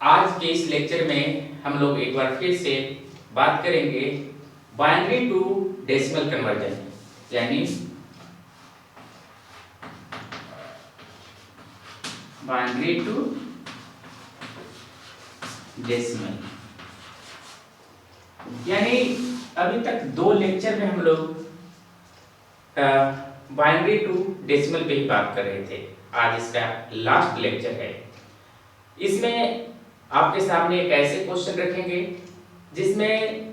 आज के इस लेक्चर में हम लोग एक बार फिर से बात करेंगे बाइनरी टू डेसिमल कन्वर्जन, यानी बाइनरी टू डेसिमल। यानी अभी तक दो लेक्चर में हम लोग बाइनरी टू डेसिमल पे ही बात कर रहे थे। आज इसका लास्ट लेक्चर है। इसमें आपके सामने एक ऐसे क्वेश्चन रखेंगे जिसमें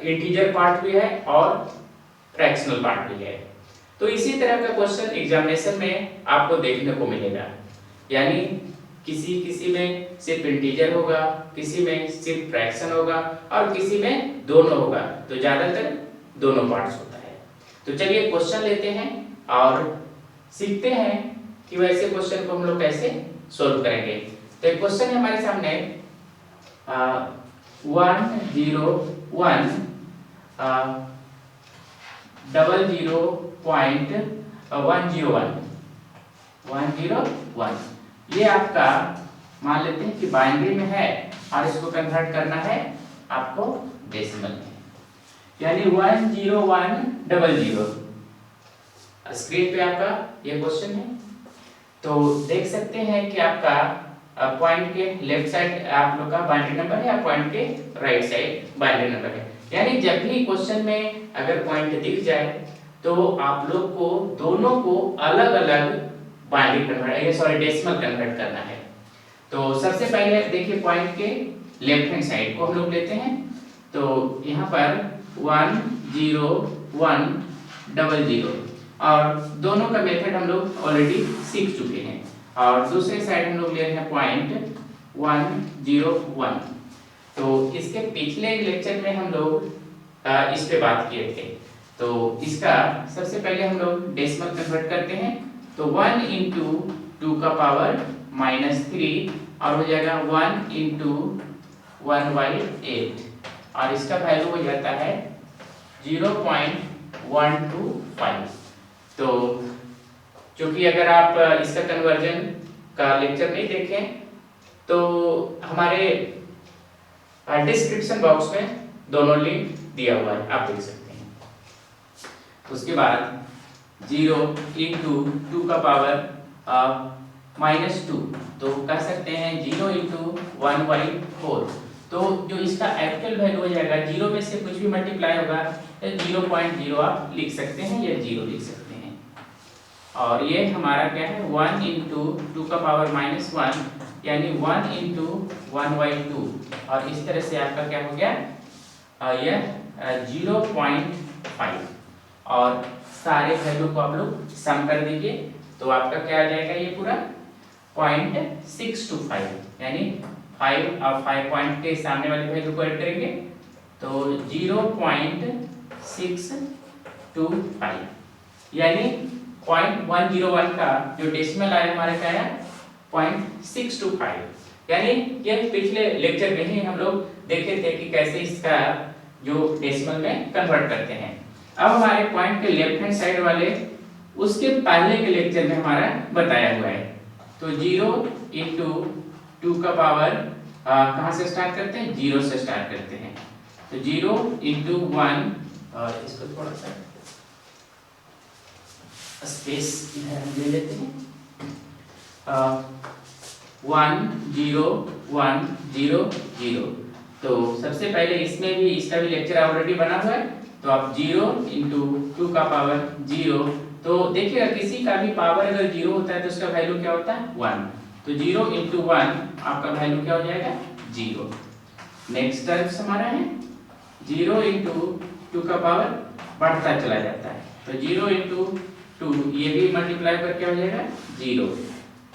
इंटीजर पार्ट भी है और फ्रैक्शनल पार्ट भी है। तो इसी तरह का क्वेश्चन एग्जामिनेशन में आपको देखने को मिलेगा। यानी किसी में सिर्फ इंटीजर होगा, किसी में सिर्फ फ्रैक्शन होगा और किसी में दोनों होगा। तो ज्यादातर दोनों पार्ट्स होता है। तो चलिए क्वेश्चन लेते हैं और सीखते हैं कि वैसे क्वेश्चन को हम लोग कैसे सोल्व करेंगे। तो एक क्वेश्चन है हमारे सामने 101 ये आपका मान लेते हैं कि बाइनरी में है और इसको कन्वर्ट करना है आपको डेसिमल में, यानी 10100। स्क्रीन पे आपका ये क्वेश्चन है। तो देख सकते हैं कि आपका पॉइंट के लेफ्ट साइड आप लोग का बाइनरी नंबर है और पॉइंट के राइट साइड बाइनरी नंबर है। यानी जब भी क्वेश्चन में अगर पॉइंट दिख जाए तो आप लोग को दोनों को अलग अलग बाइनरी कन्वर्ट डेसिमल कन्वर्ट करना है। तो सबसे पहले देखिए पॉइंट के लेफ्ट हैंड साइड को हम लोग लेते हैं। तो यहाँ पर 10100 और दोनों का मेथड हम लोग ऑलरेडी सीख चुके हैं। और दूसरे साइड हम लोग ले रहे हैं पॉइंट 101। तो इसके पिछले लेक्चर में हम लोग इस पे बात किए थे। तो इसका सबसे पहले हम लोग डेसिमल कन्वर्ट करते हैं। तो 1 into 2 का पावर -3 और हो जाएगा 1 into 1/8 और इसका वैल्यू हो जाता है 0.125। तो क्योंकि अगर आप इसका कन्वर्जन का लेक्चर नहीं देखें तो हमारे डिस्क्रिप्शन बॉक्स में दोनों लिंक दिया हुआ है, आप देख सकते हैं। उसके बाद 0 into 2 का पावर -2, तो कह सकते हैं 0 into 1/4। तो जो इसका एक्चुअल वैल्यू हो जाएगा, 0 में से कुछ भी मल्टीप्लाई होगा तो 0.0 आप लिख सकते हैं या 0 लिख सकते हैं। और ये हमारा क्या है 1 into 2 का पावर -1 यानी 1 into 1/2 और इस तरह से आपका क्या हो गया यह 0.5 और सारे वैल्यू को आप लोग सम कर दीजिए तो आपका क्या आ जाएगा ये पूरा 0.625 यानी 5 और 5 पॉइंट के सामने वाले वैल्यू को ऐड करेंगे तो 0.625 यानी 0.101 का जो डेसिमल आया हमारे क्या आया 0.625। यानी ये पिछले लेक्चर में ही हम लोग देखे थे कि कैसे इसका जो डेसिमल में कन्वर्ट करते हैं। अब हमारे पॉइंट के लेफ्ट हैंड साइड वाले उसके पहले के लेक्चर में हमारा बताया हुआ है। तो 0 into 2 का पावर कहाँ से स्टार्ट करते हैं 0 से स्टार्ट करते हैं। तो 0 into 1 और इसको थोड़ा सा स्पेस इधर ले लेते हैं 10100। तो सबसे पहले इसमें भी इसका भी लेक्चर ऑलरेडी बना हुआ है। तो आप 0 into 2 का पावर 0, तो देखिएगा किसी का भी पावर अगर 0 होता है तो उसका वैल्यू क्या होता है 1। तो 0 into 1 आपका वैल्यू क्या हो जाएगा 0। नेक्स्ट टर्म्स हमारा है 0 into 2 का पावर बढ़ता चला जाता है। तो 0 into 2 ये भी मल्टीप्लाई करके हो जाएगा 0।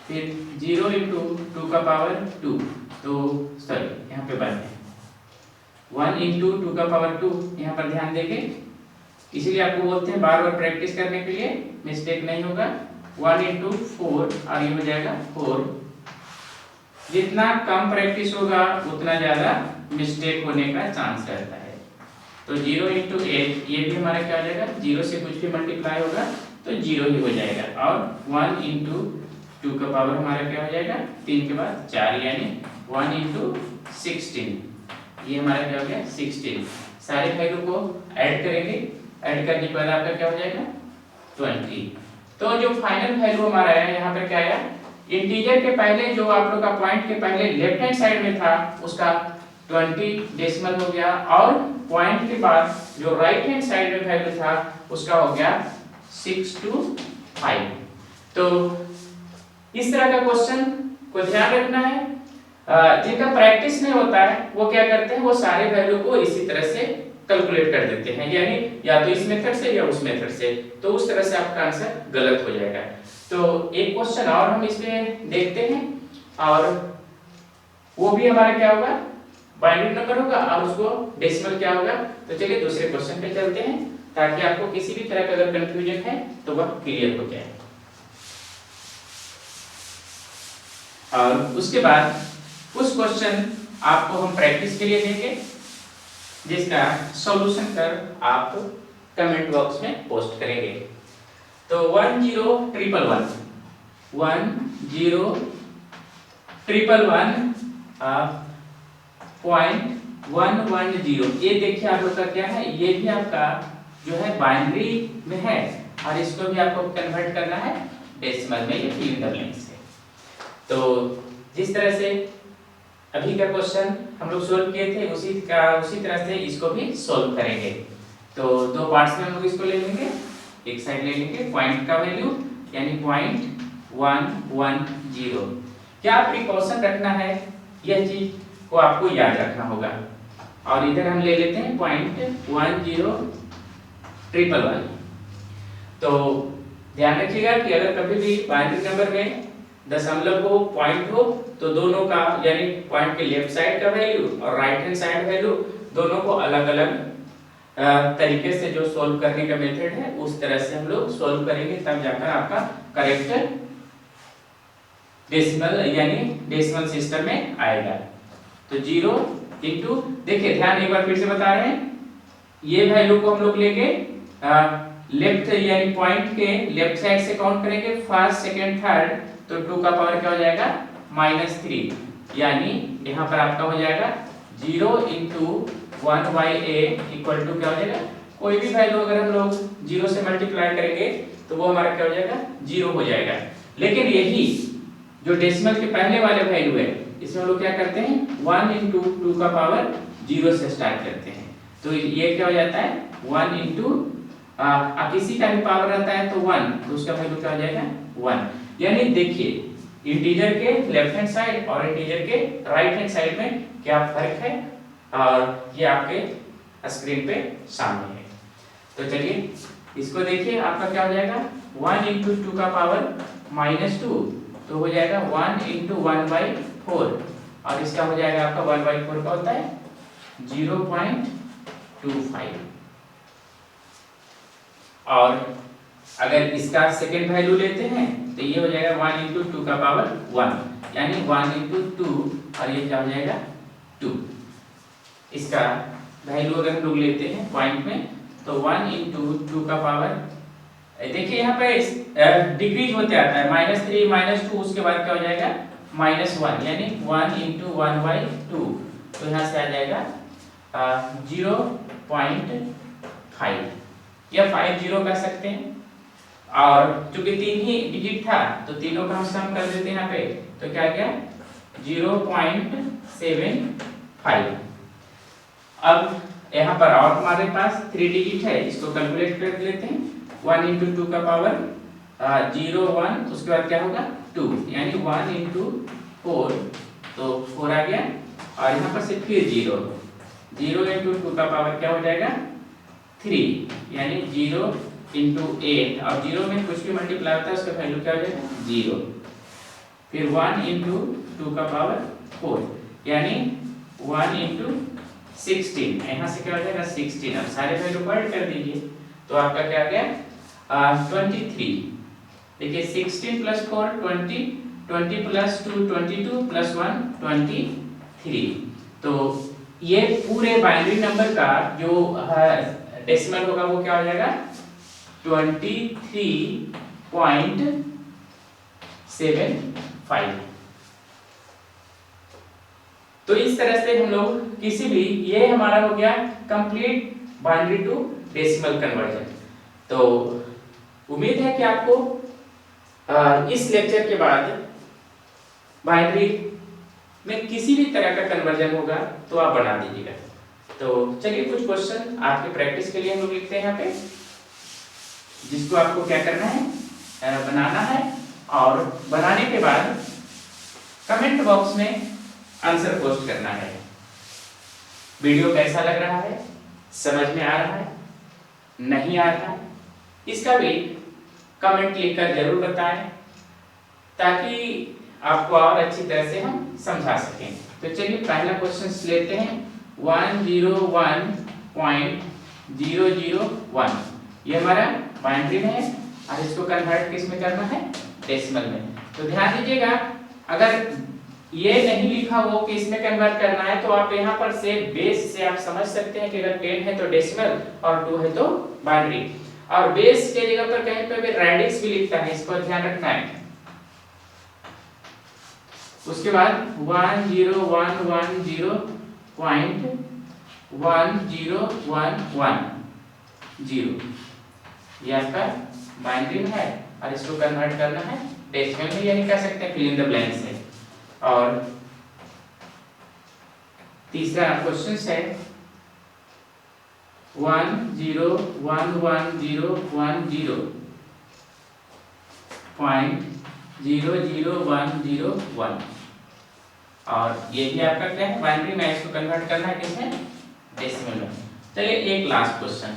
फिर 0 into 2 का पावर 2, तो सॉरी यहाँ पे बन है 1 into 2 का पावर 2, यहाँ पर ध्यान देंगे इसीलिए आपको बोलते हैं बार बार प्रैक्टिस करने के लिए, मिस्टेक नहीं होगा। 1 into 4 और ये हो जाएगा 4। जितना कम प्रैक्टिस होगा उतना ज्यादा मिस्टेक होने का चांस रहता है। तो 0 into 8 ये भी हमारा क्या हो जाएगा 0 से कुछ भी मल्टीप्लाई होगा तो 0 ही हो जाएगा। और 1 into 2 का पावर हमारा क्या हो जाएगा 3 के बाद 4 यानी 1 इंटू 16, ये हमारा क्या हो गया 16। सारे वैल्यू को ऐड करेंगे, ऐड करने के बाद आपका क्या हो जाएगा 20। तो जो फाइनल वैल्यू हमारा है यहाँ पे क्या आया, इंटीजर के पहले जो आप लोग का पॉइंट के पहले लेफ्ट हैंड साइड में था उसका 20 डेसिमल हो गया, और पॉइंट के बाद जो राइट हैंड साइड में वैल्यू था उसका हो गया 625। तो इस तरह का क्वेश्चन को ध्यान रखना है। जिनका प्रैक्टिस नहीं होता है वो क्या करते हैं, वो सारे वैल्यू को इसी तरह से कैलकुलेट कर देते हैं, यानी या तो इस मेथड से या उस मेथड से, तो उस तरह से आपका आंसर गलत हो जाएगा। तो एक क्वेश्चन और हम इसमें देखते हैं, और वो भी हमारा क्या होगा बाइनरी नंबर होगा और उसको डेसिमल क्या होगा। तो चलिए दूसरे क्वेश्चन पे चलते हैं, ताकि आपको किसी भी तरह का अगर कंफ्यूजन है तो वह क्लियर हो जाए। और उसके बाद उस क्वेश्चन आपको हम प्रैक्टिस के लिए देंगे, जिसका सॉल्यूशन कर आप कमेंट बॉक्स में पोस्ट करेंगे। तो 10111 .110, ये देखिए आप लोग का क्या है, ये भी आपका जो है बाइनरी में है, और इसको भी आपको कन्वर्ट करना है डेसिमल में, ये फिल इन द ब्लैंक्स है। तो जिस तरह से अभी का क्वेश्चन हम लोग सोल्व किए थे उसी तरह से इसको भी सोल्व करेंगे। तो दो पार्ट्स में हम लोग इसको ले लेंगे, एक साइड ले लेंगे पॉइंट का वैल्यू यानी 0.110। क्या प्रिकॉशन रखना है, यह चीज को आपको याद रखना होगा। और इधर हम ले लेते हैं 0.10111। तो ध्यान रखिएगा कि अगर कभी भी बाइनरी नंबर में दशमलव हो, पॉइंट हो, तो दोनों का यानी पॉइंट के लेफ्ट साइड का वैल्यू और राइट हैंड साइड वैल्यू दोनों को अलग अलग तरीके से जो सोल्व करने का मेथड है उस तरह से हम लोग सोल्व करेंगे, तब जाकर आपका करेक्ट डेसिमल यानी डेसिमल सिस्टम में आएगा। तो 0 इंटू, देखिए ध्यान एक बार फिर से बता रहे हैं, ये वैल्यू को हम लोग लेंगे लेफ्ट यानी पॉइंट के लेफ्ट साइड से काउंट करेंगे, फर्स्ट सेकंड थर्ड, तो 2 का पावर क्या हो जाएगा -3, यानी यहाँ पर आपका हो जाएगा 0 इंटू 1/a इक्वल टू क्या हो जाएगा, कोई भी वैल्यू अगर हम लोग 0 से मल्टीप्लाई करेंगे तो वो हमारा क्या हो जाएगा 0 हो जाएगा। लेकिन यही जो डेसिमल के पहले वाले वैल्यू है इसमें हम लोग क्या करते हैं 1 इंटू 2 का पावर 0 से स्टार्ट करते हैं, तो ये क्या हो जाता है 1 इंटू किसी का भी पावर रहता है तो 1, तो उसका वैल्यू क्या हो जाएगा 1। यानी देखिए इंटीजर के लेफ्ट हैंड साइड और इंटीजर के राइट हैंड साइड में क्या फर्क है, और ये आपके स्क्रीन पे सामने है। तो चलिए इसको देखिए, आपका क्या हो जाएगा 1 इंटू 2 का पावर -2, तो हो जाएगा 1 इंटू 1/4, और इसका हो जाएगा आपका 1/4 का होता है 0.25। और अगर इसका सेकेंड वैल्यू लेते हैं तो ये हो जाएगा 1 इंटू 2 का पावर 1, यानी 1 इंटू 2, और ये क्या हो जाएगा 2। इसका वैल्यू अगर हम लोग लेते हैं पॉइंट में तो 1 इंटू 2 का पावर, देखिए यहाँ पे डिक्रीज होते आता है -3 -2, उसके बाद क्या हो जाएगा -1, यानी 1 इंटू 1/2, तो यहाँ से आ जाएगा 0.5 या 50 कर सकते हैं। और चूंकि 3 ही डिजिट था तो तीनों का हम सम कर देते हैं यहाँ पे, तो क्या गया 0.75। अब यहाँ पर और हमारे पास 3 डिजिट है, इसको कैलकुलेट कर लेते हैं। 1 इंटू 2 का पावर 0 1, उसके बाद क्या होगा 2, यानी 1 इंटू 4, तो 4 आ गया, और यहाँ पर से फिर 0 इंटू 2 का पावर क्या हो जाएगा 3, यानी 0 इंटू 8, और 0 में कुछ भी मल्टीप्लाई होता है उसका वैल्यू क्या हो जाएगा 0, फिर 1 इंटू 2 का पावर 4, यानी 1 इंटू 16, यहाँ से क्या हो जाएगा 16। अब सारे वैल्यू को ऐड कर दीजिए तो आपका क्या आ गया 23। देखिए 16 प्लस 4 20, 20 प्लस 2 22, प्लस 1 23। तो ये पूरे बाइनरी नंबर का जो डेसिमल होगा वो क्या हो जाएगा 23.75। तो इस तरह से हम लोग किसी भी, ये हमारा हो गया complete binary to decimal conversion. तो उम्मीद है कि आपको इस लेक्चर के बाद बाइनरी में किसी भी तरह का कन्वर्जन होगा तो आप बना दीजिएगा। तो चलिए कुछ क्वेश्चन आपके प्रैक्टिस के लिए हम लोग लिखते हैं यहाँ पे, जिसको आपको क्या करना है, बनाना है, और बनाने के बाद कमेंट बॉक्स में आंसर पोस्ट करना है। वीडियो कैसा लग रहा है, समझ में आ रहा है, नहीं आ रहा है, इसका भी कमेंट लिखकर जरूर बताएं, ताकि आपको और अच्छी तरह से हम समझा सकें। तो चलिए पहला क्वेश्चन लेते हैं, 101.001, ये हमारा बाइनरी में है और इसको कन्वर्ट किस में करना है, डेसिमल में। तो ध्यान दीजिएगा, अगर ये नहीं लिखा हो कि इसमें कन्वर्ट करना है, तो आप यहाँ पर से बेस से आप समझ सकते हैं कि अगर 10 है तो डेसिमल और 2 है तो बाइनरी, और बेस के जगह पर कहीं पर भी रेडिक्स भी लिखता है, इसको ध्यान रखना है। उसके बाद 101.101110, ये आपका बाइनरी में है और इसको कन्वर्ट करना है डेसिमल में, यानी कह सकते हैं फिल इन द ब्लैंक्स है। और तीसरा क्वेश्चन है 101.010.00101, और ये भी आपका क्या है, बाइनरी में, इसको कन्वर्ट करना है किसमें, डेसिमल में। चलिए एक लास्ट क्वेश्चन,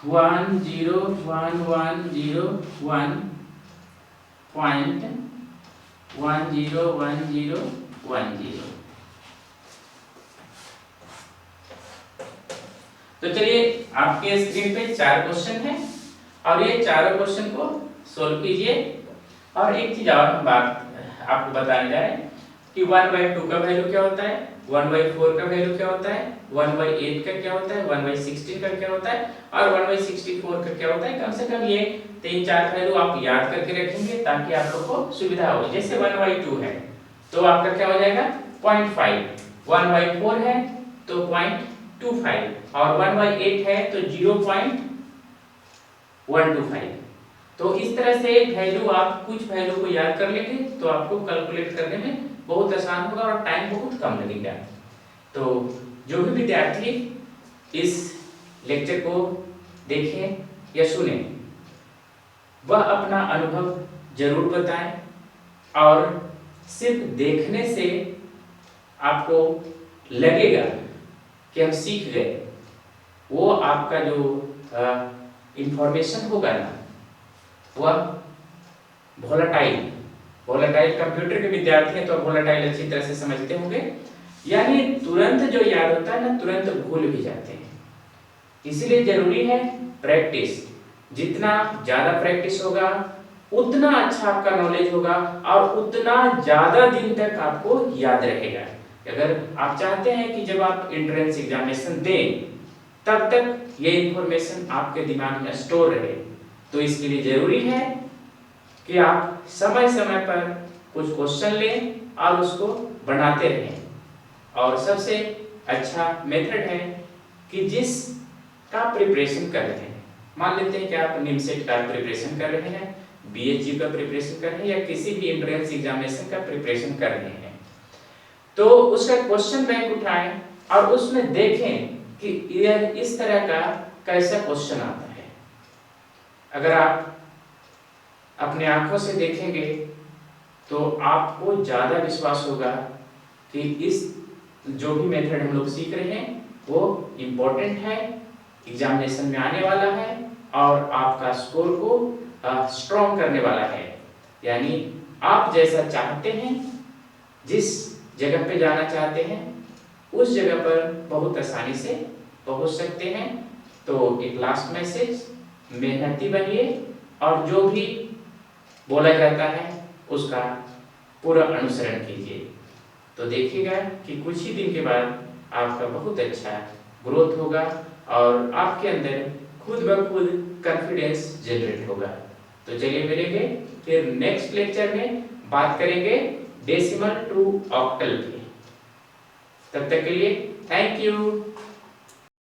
101.101010। तो चलिए आपके स्क्रीन पे 4 क्वेश्चन हैं और ये चारों क्वेश्चन को सोल्व कीजिए। और एक चीज और हम बात आपको बताने जा रहे हैं कि 1/2 का वैल्यू क्या होता है, 1/4 का वैल्यू क्या होता है, 1/8 का क्या होता है, 1/16 का क्या होता है, और 1/64 का क्या होता है। कम से कम ये 3-4 वैल्यू आप याद करके रखेंगे ताकि आप लोग को सुविधा हो। जैसे 1/2 है तो आपका क्या हो जाएगा, 0.5, 1/4 है तो 0.25, और 1/8 है तो 0.125। तो इस तरह से वैल्यू, आप कुछ वैल्यू को याद कर लेंगे तो आपको कैलकुलेट करने में बहुत आसान होगा और टाइम बहुत कम लगेगा। तो जो भी विद्यार्थी इस लेक्चर को देखें या सुने, वह अपना अनुभव जरूर बताएं, और सिर्फ देखने से आपको लगेगा कि हम सीख गए, वो आपका जो इंफॉर्मेशन होगा ना, वह वोलेटाइल कंप्यूटर के विद्यार्थी हैं तो वोलेटाइल अच्छी तरह से समझते होंगे, यानी तुरंत जो याद होता है ना, तुरंत भूल भी जाते हैं। इसलिए जरूरी है प्रैक्टिस, जितना ज्यादा प्रैक्टिस होगा उतना अच्छा आपका नॉलेज होगा और उतना ज्यादा दिन तक आपको याद रहेगा। अगर आप चाहते हैं कि जब आप एंट्रेंस एग्जामिनेशन दें तब तक ये इंफॉर्मेशन आपके दिमाग में स्टोर रहे, तो इसके लिए जरूरी है कि आप समय समय पर कुछ क्वेश्चन लें और उसको बनाते रहें। और सबसे अच्छा मेथड है कि जिस का प्रिपरेशन कर रहे हैं, मान लेते हैं कि आप निमसेट का प्रिपरेशन कर रहे हैं, बीएचयू का प्रिपरेशन कर रहे हैं, या किसी भी एंट्रेंस एग्जामिनेशन का प्रिपरेशन कर रहे हैं, तो उसका क्वेश्चन बैंक उठाएं और उसमें देखें कि यह इस तरह का कैसा क्वेश्चन आता है। अगर आप अपने आंखों से देखेंगे तो आपको ज्यादा विश्वास होगा कि इस जो भी मेथड हम लोग सीख रहे हैं वो इम्पोर्टेंट है, एग्जामिनेशन में आने वाला है और आपका स्कोर को स्ट्रॉन्ग करने वाला है। यानी आप जैसा चाहते हैं, जिस जगह पे जाना चाहते हैं, उस जगह पर बहुत आसानी से पहुंच सकते हैं। तो एक लास्ट मैसेज, मेहनती बनिए और जो भी बोला जाता है उसका पूरा अनुसरण कीजिए। तो देखिएगा कि कुछ ही दिन के बाद आपका बहुत अच्छा ग्रोथ होगा और आपके अंदर खुद ब खुद कॉन्फिडेंस जनरेट होगा। तो चलिए मिलेंगे फिर नेक्स्ट लेक्चर में बात करेंगे डेसिमल टू ऑक्टल की। तब तक के लिए थैंक यू।